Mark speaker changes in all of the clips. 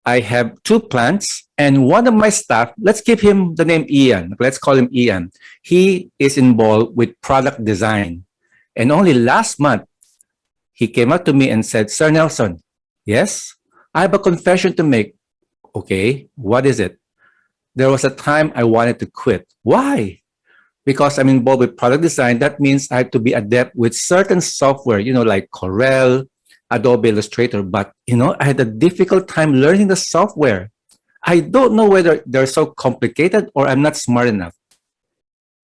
Speaker 1: I have two plants, and one of my staff, let's give him the name Ian. Let's call him Ian. He is involved with product design. And only last month, he came up to me and said, Sir Nelson, yes, I have a confession to make. Okay, what is it? There was a time I wanted to quit. Why? Because I'm involved with product design. That means I have to be adept with certain software, like Corel, Adobe Illustrator. But, I had a difficult time learning the software. I don't know whether they're so complicated or I'm not smart enough.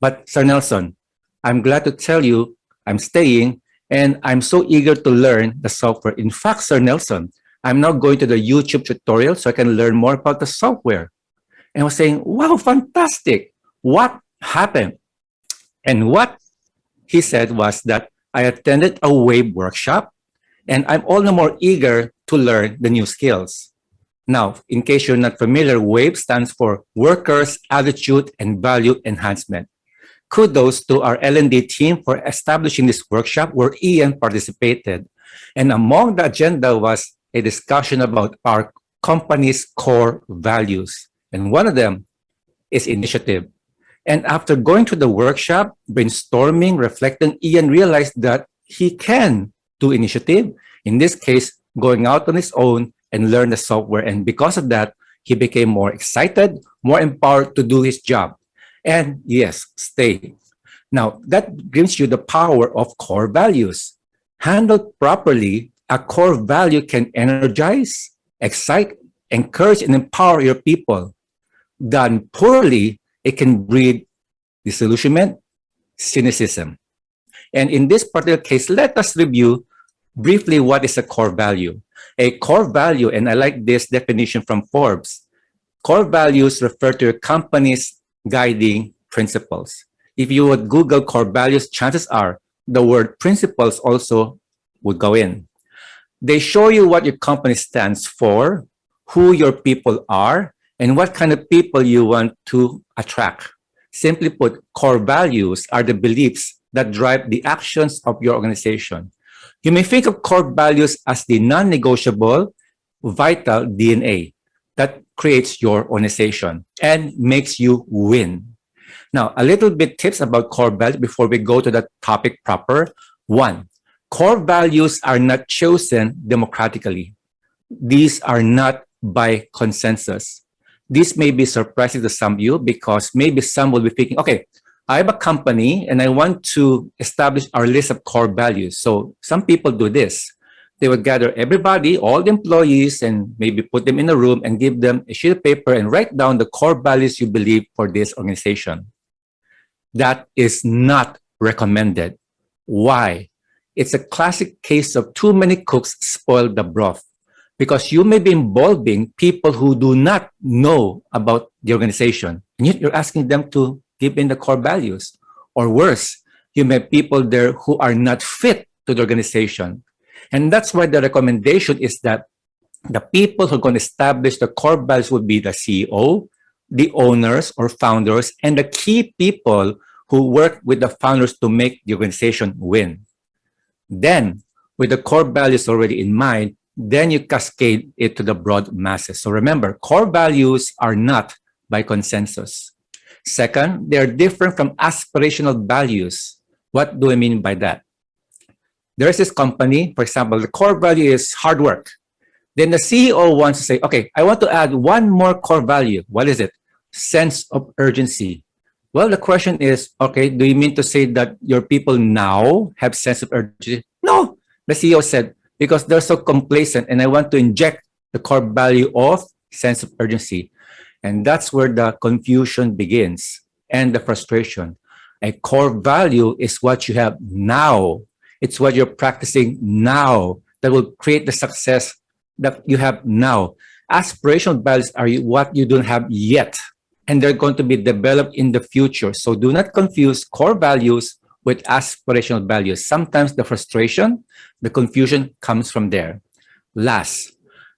Speaker 1: But Sir Nelson, I'm glad to tell you I'm staying and I'm so eager to learn the software. In fact, Sir Nelson, I'm now going to the YouTube tutorial so I can learn more about the software. And I was saying, wow, fantastic. What happened? And what he said was that I attended a wave workshop and I'm all the more eager to learn the new skills. Now, in case you're not familiar, WAVE stands for Workers' Attitude and Value Enhancement. Kudos to our L&D team for establishing this workshop where Ian participated. And among the agenda was a discussion about our company's core values. And one of them is initiative. And after going to the workshop, brainstorming, reflecting, Ian realized that he can do initiative. In this case, going out on his own and learn the software. And because of that, he became more excited, more empowered to do his job. And yes, stay. Now, that gives you the power of core values. Handled properly, a core value can energize, excite, encourage, and empower your people. Done poorly, it can breed disillusionment, cynicism. And in this particular case, let us review briefly what is a core value. A core value, and I like this definition from Forbes, core values refer to your company's guiding principles. If you would Google core values, chances are the word principles also would go in. They show you what your company stands for, who your people are, and what kind of people you want to attract. Simply put, core values are the beliefs that drive the actions of your organization. You may think of core values as the non-negotiable, vital DNA that creates your organization and makes you win. Now, a little bit tips about core values before we go to the topic proper. One, core values are not chosen democratically. These are not by consensus. This may be surprising to some of you because maybe some will be thinking, okay, I have a company and I want to establish our list of core values. So some people do this. They would gather everybody, all the employees, and maybe put them in a room and give them a sheet of paper and write down the core values you believe for this organization. That is not recommended. Why? It's a classic case of too many cooks spoil the broth because you may be involving people who do not know about the organization. And yet you're asking them to give in the core values. Or worse, you may have people there who are not fit to the organization. And that's why the recommendation is that the people who are going to establish the core values would be the CEO, the owners or founders, and the key people who work with the founders to make the organization win. Then, with the core values already in mind, then you cascade it to the broad masses. So remember, core values are not by consensus. Second, they are different from aspirational values. What do I mean by that? There is this company, for example, the core value is hard work. Then the CEO wants to say, okay, I want to add one more core value. What is it? Sense of urgency. Well, the question is, okay, do you mean to say that your people now have sense of urgency? No, the CEO said, because they're so complacent and I want to inject the core value of sense of urgency. And that's where the confusion begins and the frustration. A core value is what you have now. It's what you're practicing now that will create the success that you have now. Aspirational values are what you don't have yet, and they're going to be developed in the future. So do not confuse core values with aspirational values. Sometimes the frustration, the confusion comes from there. Last,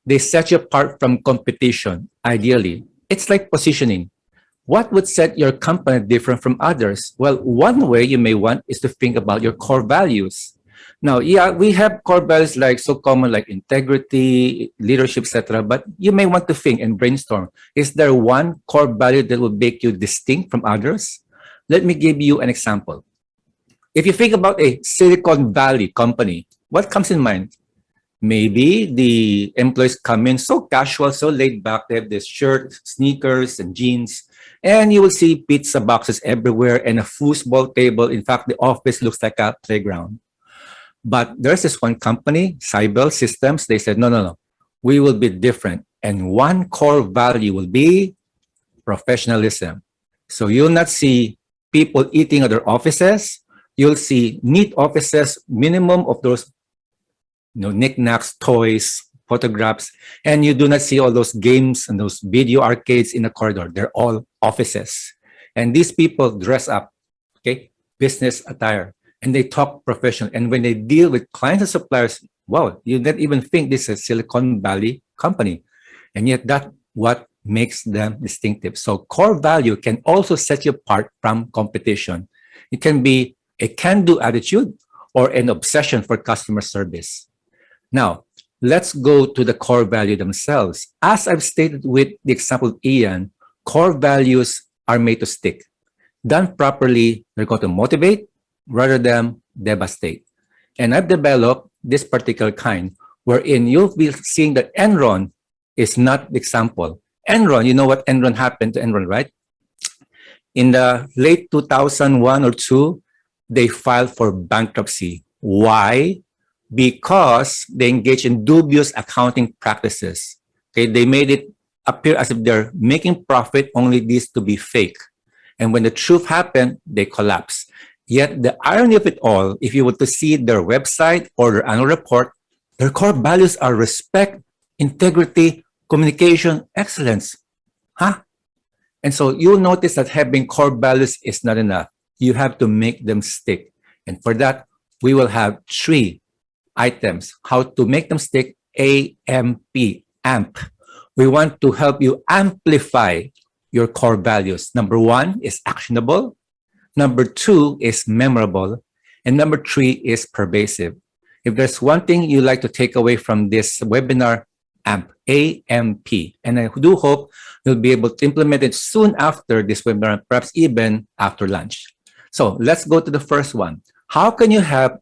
Speaker 1: they set you apart from competition, ideally. It's like positioning. What would set your company different from others? Well, one way you may want is to think about your core values. Now, yeah, we have core values like so common like integrity, leadership, etc. But you may want to think and brainstorm. Is there one core value that will make you distinct from others? Let me give you an example. If you think about a Silicon Valley company, what comes in mind? Maybe the employees come in so casual, so laid back. They have this shirt, sneakers, and jeans. And you will see pizza boxes everywhere and a foosball table. In fact, the office looks like a playground. But there's this one company, Cybel Systems. They said, no, no, no. We will be different. And one core value will be professionalism. So you'll not see people eating at their offices. You'll see neat offices, minimum of those knickknacks, toys, photographs, and you do not see all those games and those video arcades in the corridor. They're all offices. And these people dress up, okay, business attire, and they talk professional. And when they deal with clients and suppliers, wow, you don't even think this is a Silicon Valley company. And yet that's what makes them distinctive. So core value can also set you apart from competition. It can be a can-do attitude or an obsession for customer service. Now, let's go to the core value themselves. As I've stated with the example of Ian, core values are made to stick. Done properly, they're going to motivate rather than devastate. And I've developed this particular kind wherein you'll be seeing that Enron is not the example. Enron, you know what Enron happened to Enron, right? In the late 2001 or 2, they filed for bankruptcy. Why? Because they engaged in dubious accounting practices. Okay, they made it appear as if they're making profit, only this to be fake. And when the truth happened, they collapsed. Yet the irony of it all, if you were to see their website or their annual report, their core values are respect, integrity, communication, excellence. Huh? And so you'll notice that having core values is not enough. You have to make them stick. And for that, we will have 3 items, how to make them stick. AMP, AMP. We want to help you amplify your core values. Number 1 is actionable. Number 2 is memorable. And number 3 is pervasive. If there's one thing you like to take away from this webinar, AMP, AMP. And I do hope you'll be able to implement it soon after this webinar, perhaps even after lunch. So let's go to the first one. How can you have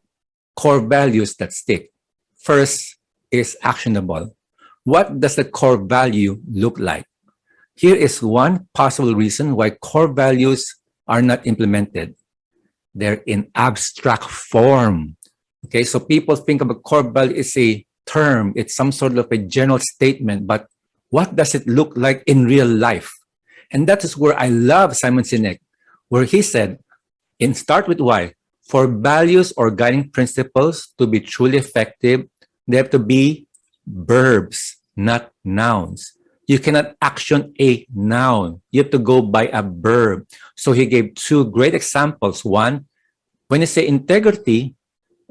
Speaker 1: core values that stick? First is actionable. What does the core value look like? Here is one possible reason why core values are not implemented. They're in abstract form. Okay, so people think of a core value as a term. It's some sort of a general statement, but what does it look like in real life? And that is where I love Simon Sinek, where he said, in start with why. For values or guiding principles to be truly effective, they have to be verbs, not nouns. You cannot action a noun. You have to go by a verb. So he gave 2 great examples. One, when you say integrity,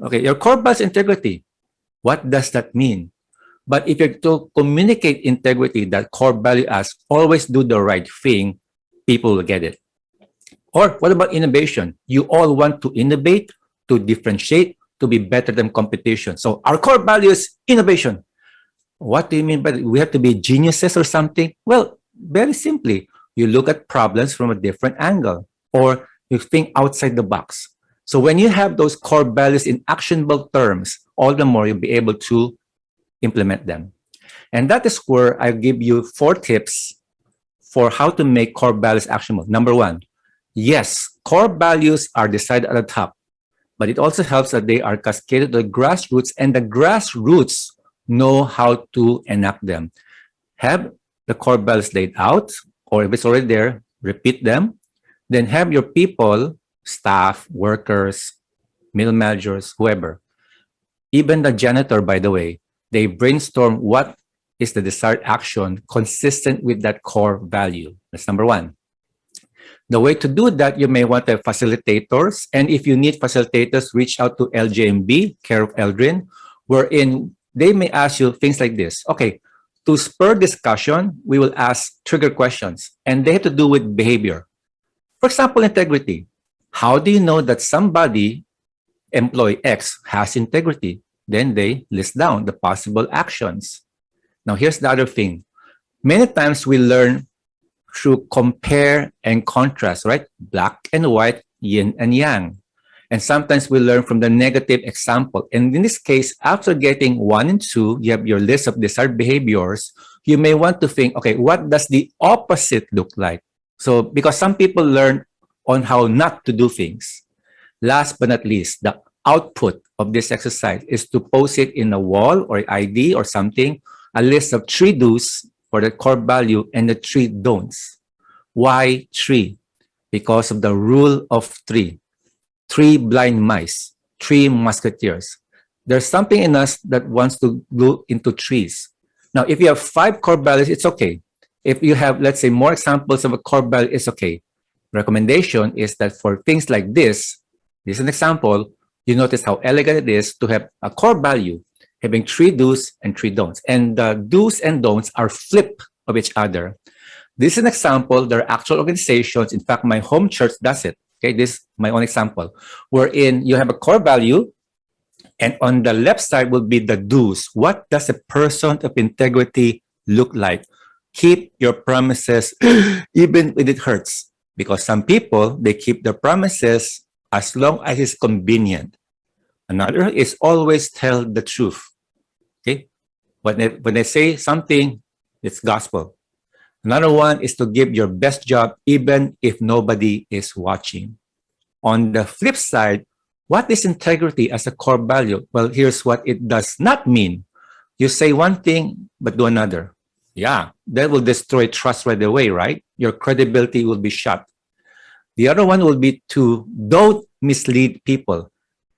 Speaker 1: okay, your core value is integrity. What does that mean? But if you're to communicate integrity, that core value as always do the right thing, people will get it. Or what about innovation? You all want to innovate, to differentiate, to be better than competition. So our core value is innovation. What do you mean by that? We have to be geniuses or something? Well, very simply, you look at problems from a different angle or you think outside the box. So when you have those core values in actionable terms, all the more you'll be able to implement them. And that is where I give you 4 tips for how to make core values actionable. Number 1, yes, core values are decided at the top, but it also helps that they are cascaded to the grassroots, and the grassroots know how to enact them. Have the core values laid out, or if it's already there, repeat them. Then have your people, staff, workers, middle managers, whoever, even the janitor, by the way, they brainstorm what is the desired action consistent with that core value. That's number 1. The way to do that, you may want to have facilitators. And if you need facilitators, reach out to LJMB, care of Eldrin, wherein they may ask you things like this. Okay, to spur discussion, we will ask trigger questions, and they have to do with behavior. For example, integrity. How do you know that somebody employee X has integrity. Then they list down the possible actions. Now, here's the other thing. Many times we learn through compare and contrast, right? Black and white, yin and yang. And sometimes we learn from the negative example. And in this case, after getting 1 and 2, you have your list of desired behaviors. You may want to think, okay, what does the opposite look like? So, because some people learn on how not to do things. Last but not least, the output of this exercise is to post it in a wall or ID or something, a list of 3 do's for the core value and the 3 don'ts. Why 3? Because of the rule of 3. 3 blind mice, 3 musketeers. There's something in us that wants to go into trees. Now, if you have 5 core values, it's okay. If you have, let's say, more examples of a core value, it's okay. Recommendation is that for things like this is an example. You notice how elegant it is to have a core value having 3 do's and 3 don'ts. And the do's and don'ts are flip of each other. This is an example. There are actual organizations. In fact, my home church does it. Okay, this is my own example, wherein you have a core value, and on the left side will be the do's. What does a person of integrity look like? Keep your promises even when it hurts. Because some people, they keep their promises as long as it's convenient. Another is always tell the truth. Okay, when they say something, it's gospel. Another one is to give your best job even if nobody is watching. On the flip side, what is integrity as a core value? Well, here's what it does not mean. You say one thing, but do another. Yeah, that will destroy trust right away, right? Your credibility will be shot. The other one will be to don't mislead people.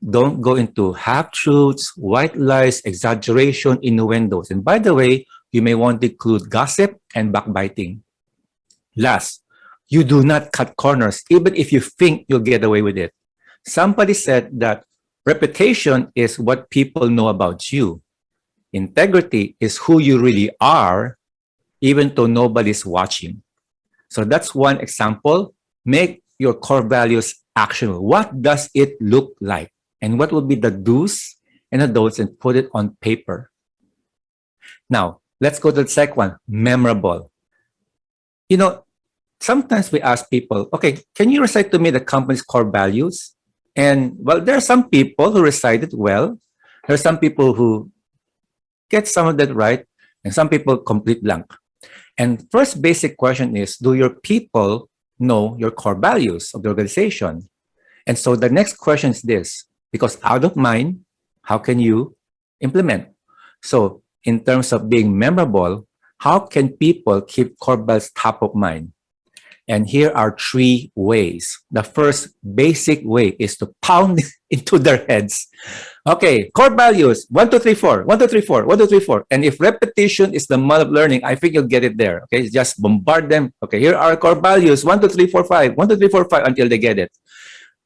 Speaker 1: Don't go into half-truths, white lies, exaggeration, innuendos. And by the way, you may want to include gossip and backbiting. Last, you do not cut corners, even if you think you'll get away with it. Somebody said that reputation is what people know about you. Integrity is who you really are, even though nobody's watching. So that's one example. Make your core values actionable. What does it look like? And what will be the do's and the don'ts, and put it on paper. Now, let's go to the second one, memorable. You know, sometimes we ask people, okay, can you recite to me the company's core values? And well, there are some people who recite it well. There are some people who get some of that right, and some people complete blank. And first basic question is, do your people know your core values of the organization? And so the next question is this, because out of mind, how can you implement? So in terms of being memorable, how can people keep core values top of mind? And here are 3 ways. The first basic way is to pound into their heads. Okay, core values, 1, 2, 3, 4, 1, 2, 3, 4, 1, 2, 3, 4. And if repetition is the mother of learning, I think you'll get it there. Okay, just bombard them. Okay, here are core values, 1, 2, 3, 4, 5, 1, 2, 3, 4, 5, until they get it.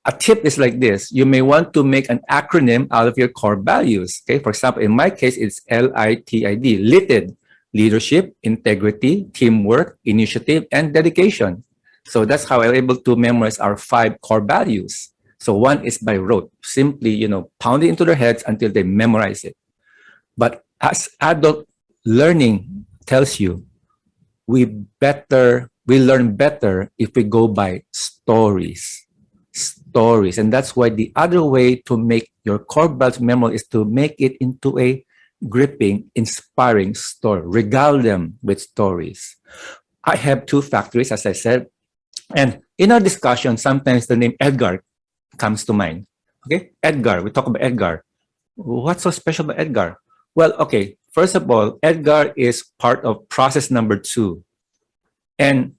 Speaker 1: A tip is like this. You may want to make an acronym out of your core values. Okay, for example, in my case, it's LITID, LITID, leadership, integrity, teamwork, initiative, and dedication. So that's how I'm able to memorize our 5 core values. So one is by rote, simply, pound it into their heads until they memorize it. But as adult learning tells you, we learn better if we go by stories. And that's why the other way to make your core values memorable is to make it into a gripping, inspiring story. Regale them with stories. I have 2 factories, as I said, and in our discussion, sometimes the name Edgar comes to mind. Okay, Edgar, we talk about Edgar. What's so special about Edgar? Well, okay, first of all, Edgar is part of process number 2. And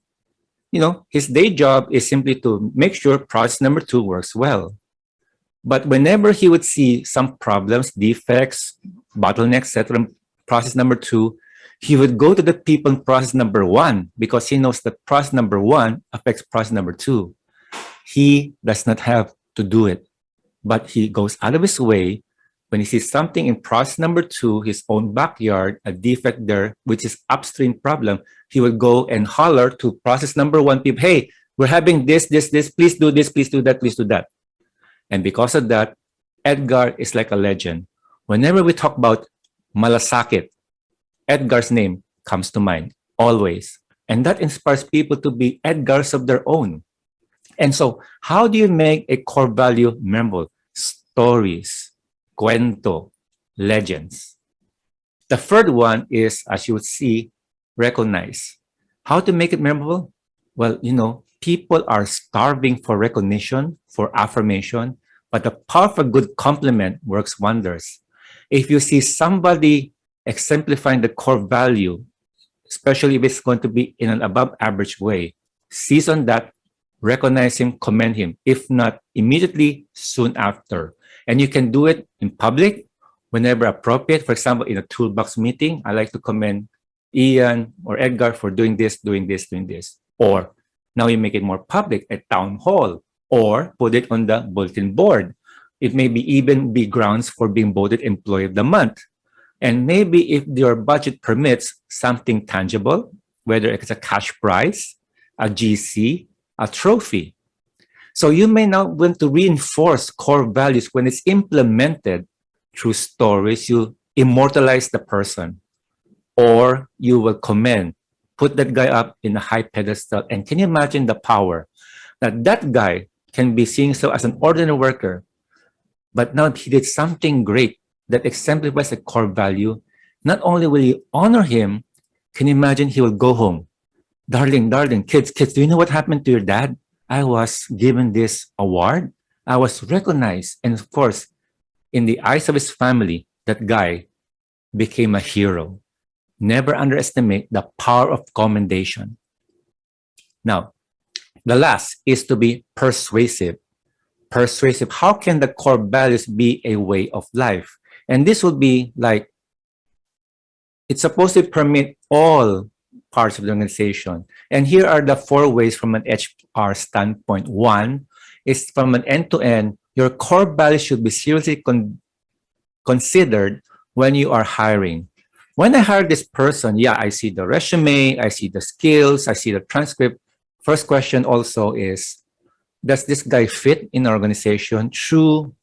Speaker 1: his day job is simply to make sure process number 2 works well. But whenever he would see some problems, defects, bottlenecks, etc., process number 2, he would go to the people in process number 1 because he knows that process number 1 affects process number 2. He does not have to do it, but he goes out of his way when he sees something in process number 2, his own backyard, a defect there, which is upstream problem. He will go and holler to process number 1 people, hey, we're having this, please do this, please do that, please do that. And because of that, Edgar is like a legend. Whenever we talk about malasakit, Edgar's name comes to mind, always. And that inspires people to be Edgars of their own. And so, how do you make a core value memorable? Stories, cuento, legends. The third one is, as you would see, recognize. How to make it memorable? Well, people are starving for recognition, for affirmation, but the power of a good compliment works wonders. If you see somebody exemplifying the core value, especially if it's going to be in an above average way, seize on that, recognize him, commend him. If not immediately, soon after. And you can do it in public whenever appropriate. For example, in a toolbox meeting, I like to commend Ian or Edgar for doing this, doing this, doing this. Or now you make it more public at town hall or put it on the bulletin board. It may be even be grounds for being voted employee of the month. And maybe if your budget permits something tangible, whether it's a cash prize, a GC, a trophy. So you may now want to reinforce core values when it's implemented through stories. You immortalize the person, or you will commend, put that guy up in a high pedestal. And can you imagine the power that that guy can be seen so as an ordinary worker, but now he did something great that exemplifies a core value. Not only will you honor him, can you imagine he will go home? Darling, kids, do you know what happened to your dad? I was given this award. I was recognized. And of course, in the eyes of his family, that guy became a hero. Never underestimate the power of commendation. Now, the last is to be persuasive. Persuasive. How can the core values be a way of life? And this would be like, it's supposed to permit all parts of the organization. And here are the 4 ways from an HR standpoint. 1 is from an end-to-end, your core values should be seriously considered when you are hiring. When I hire this person, yeah, I see the resume, I see the skills, I see the transcript. First question also is, does this guy fit in our organization through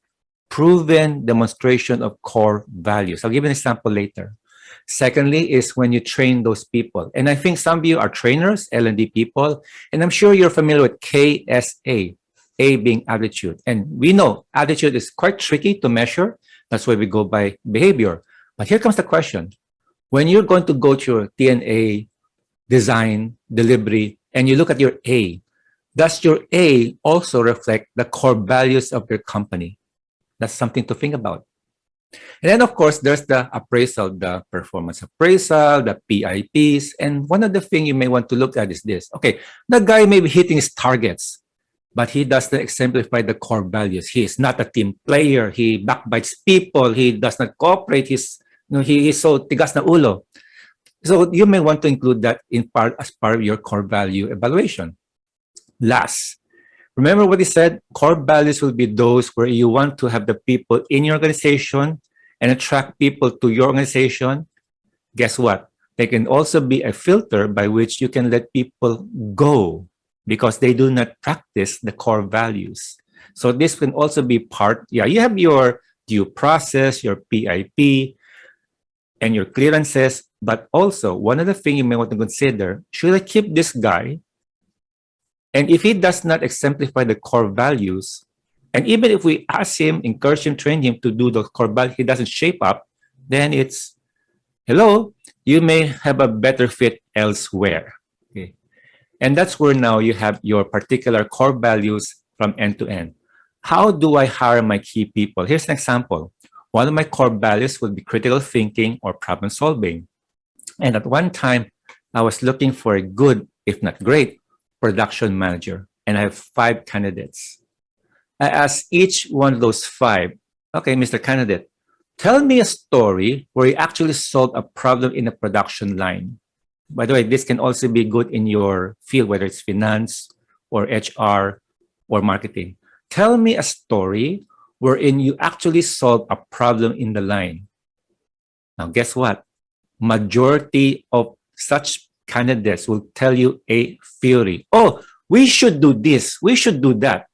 Speaker 1: proven demonstration of core values? I'll give you an example later. Secondly is when you train those people. And I think some of you are trainers, L&D people, and I'm sure you're familiar with KSA, A being attitude. And we know attitude is quite tricky to measure. That's why we go by behavior. But here comes the question. When you're going to go to your TNA, design, delivery, and you look at your A, does your A also reflect the core values of your company? That's something to think about. And then, of course, there's the appraisal, the performance appraisal, the PIPs. And one of the things you may want to look at is this. Okay, the guy may be hitting his targets, but he doesn't exemplify the core values. He is not a team player. He backbites people. He does not cooperate. He is so tigas na ulo. So you may want to include that as part of your core value evaluation. Last, remember what he said, core values will be those where you want to have the people in your organization and attract people to your organization. Guess what? They can also be a filter by which you can let people go because they do not practice the core values. So this can also be part, yeah, you have your due process, your PIP, and your clearances, but also one of the things you may want to consider, should I keep this guy? And if he does not exemplify the core values, and even if we ask him, encourage him, train him to do the core values, he doesn't shape up, then it's, hello, you may have a better fit elsewhere. Okay. And that's where now you have your particular core values from end to end. How do I hire my key people? Here's an example. One of my core values would be critical thinking or problem solving. And at one time, I was looking for a good, if not great, production manager. And I have 5 candidates. I asked each one of those 5, okay, Mr. Candidate, tell me a story where you actually solved a problem in a production line. By the way, this can also be good in your field, whether it's finance or HR or marketing. Tell me a story wherein you actually solve a problem in the line. Now, guess what? Majority of such candidates will tell you a theory. Oh, we should do this. We should do that.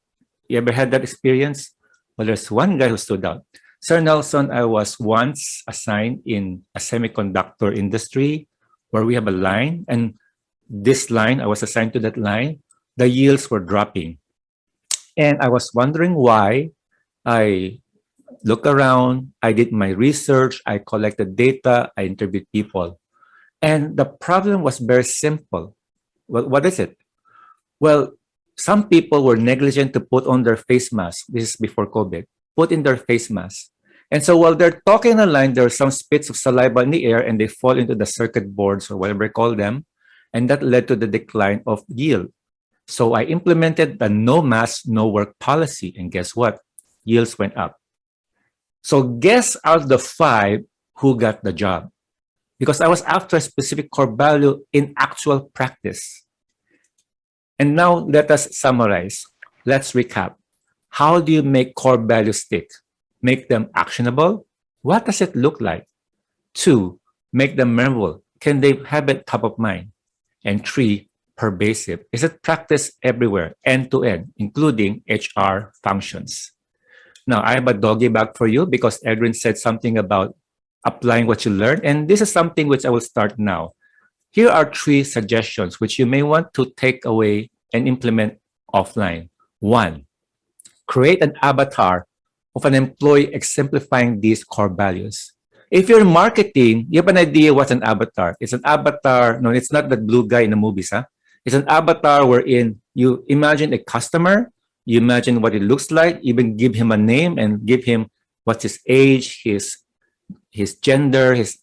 Speaker 1: You ever had that experience? Well, there's one guy who stood out. Sir Nelson, I was once assigned in a semiconductor industry where we have a line, and this line, I was assigned to that line, the yields were dropping. And I was wondering why. I looked around, I did my research, I collected data, I interviewed people. And the problem was very simple. Well, what is it? Well, some people were negligent to put on their face mask. This is before COVID. Put in their face mask. And so while they're talking on the line, there are some spits of saliva in the air and they fall into the circuit boards or whatever you call them. And that led to the decline of yield. So I implemented the no mask, no work policy. And guess what? Yields went up. So guess out of the 5 who got the job? Because I was after a specific core value in actual practice. And now let us summarize. Let's recap. How do you make core values stick? Make them actionable? What does it look like? 2, make them memorable. Can they have it top of mind? And 3, pervasive. Is it practiced everywhere, end to end, including HR functions? Now, I have a doggy bag for you because Edwin said something about applying what you learned. And this is something which I will start now. Here are 3 suggestions which you may want to take away and implement offline. 1, create an avatar of an employee exemplifying these core values. If you're in marketing, you have an idea what's an avatar. It's an avatar. No, it's not that blue guy in the movies. Huh? It's an avatar wherein you imagine a customer, you imagine what it looks like, even give him a name and give him what's his age, his gender, his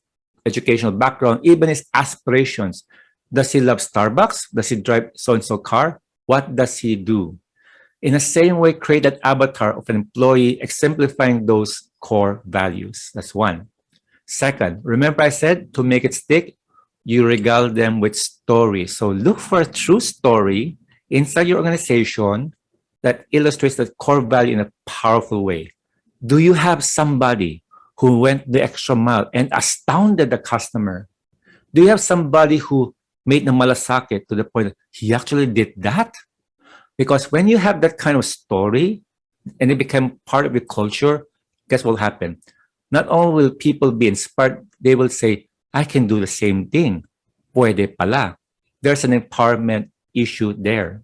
Speaker 1: educational background, even his aspirations. Does he love Starbucks? Does he drive so-and-so car? What does he do? In the same way, create an avatar of an employee exemplifying those core values. That's 1. Second, remember I said to make it stick, you regale them with stories. So look for a true story inside your organization that illustrates the core value in a powerful way. Do you have somebody who went the extra mile and astounded the customer? Do you have somebody who made the malasakit to the point that he actually did that? Because when you have that kind of story and it become part of your culture, guess what will happen? Not only will people be inspired, they will say, I can do the same thing. Puede pala. There's an empowerment issue there.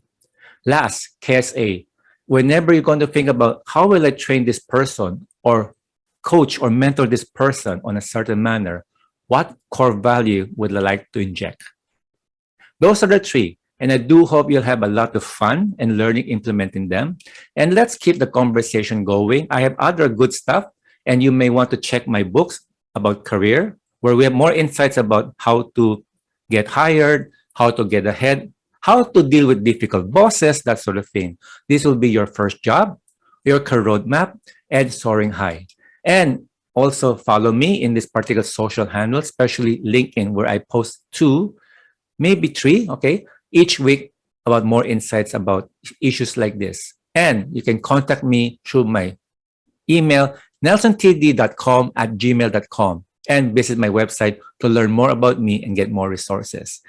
Speaker 1: Last, KSA. Whenever you're going to think about how will I train this person or coach or mentor this person on a certain manner, what core value would I like to inject? Those are the 3. And I do hope you'll have a lot of fun and learning implementing them. And let's keep the conversation going. I have other good stuff, and you may want to check my books about career, where we have more insights about how to get hired, how to get ahead, how to deal with difficult bosses, that sort of thing. This will be your first job, your career roadmap, and soaring high. And also follow me in this particular social handle, especially LinkedIn, where I post 2, maybe 3, okay, each week about more insights about issues like this. And you can contact me through my email, nelsontd.com@gmail.com, and visit my website to learn more about me and get more resources.